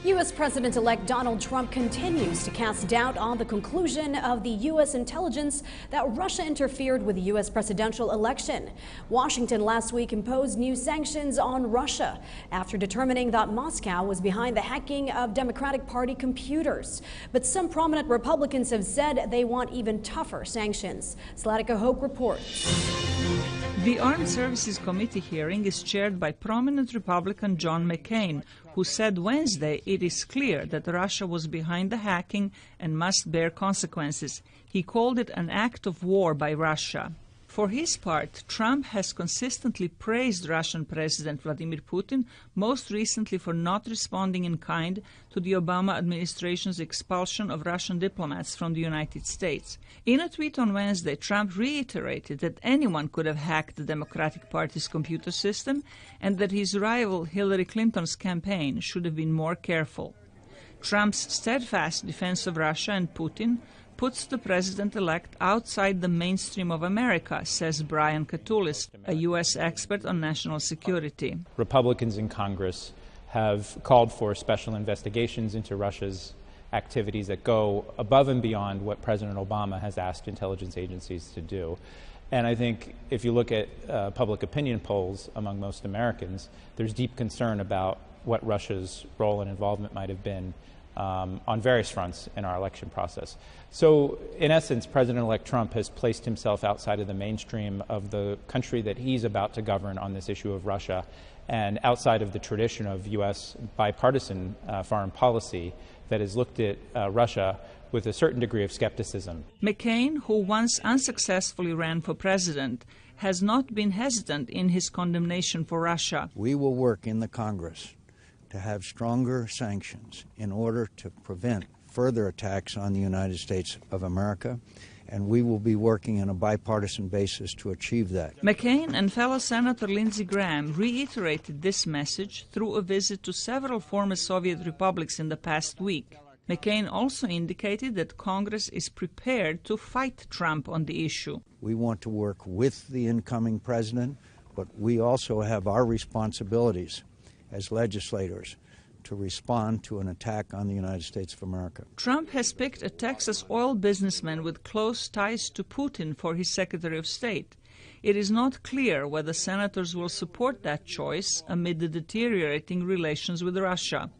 U.S. President-elect Donald Trump continues to cast doubt on the conclusion of the U.S. intelligence that Russia interfered with the U.S. presidential election. Washington last week imposed new sanctions on Russia after determining that Moscow was behind the hacking of Democratic Party computers. But some prominent Republicans have said they want even tougher sanctions. Zlatica Hoke reports. The Armed Services Committee hearing is chaired by prominent Republican John McCain, who said Wednesday it is clear that Russia was behind the hacking and must bear consequences. He called it an act of war by Russia. For his part, Trump has consistently praised Russian President Vladimir Putin, most recently for not responding in kind to the Obama administration's expulsion of Russian diplomats from the United States. In a tweet on Wednesday, Trump reiterated that anyone could have hacked the Democratic Party's computer system and that his rival Hillary Clinton's campaign should have been more careful. Trump's steadfast defense of Russia and Putin puts the president-elect outside the mainstream of America, says Brian Katulis, a U.S. expert on national security. Republicans in Congress have called for special investigations into Russia's activities that go above and beyond what President Obama has asked intelligence agencies to do. And I think if you look at public opinion polls among most Americans, there's deep concern about what Russia's role and involvement might have been on various fronts in our election process. So, in essence, President-elect Trump has placed himself outside of the mainstream of the country that he's about to govern on this issue of Russia, and outside of the tradition of U.S. bipartisan foreign policy that has looked at Russia with a certain degree of skepticism. McCain, who once unsuccessfully ran for president, has not been hesitant in his condemnation for Russia. We will work in the Congress to have stronger sanctions in order to prevent further attacks on the United States of America, and we will be working on a bipartisan basis to achieve that. McCain and fellow Senator Lindsey Graham reiterated this message through a visit to several former Soviet republics in the past week. McCain also indicated that Congress is prepared to fight Trump on the issue. We want to work with the incoming president, but we also have our responsibilities as legislators to respond to an attack on the United States of America. Trump has picked a Texas oil businessman with close ties to Putin for his Secretary of State. It is not clear whether senators will support that choice amid the deteriorating relations with Russia.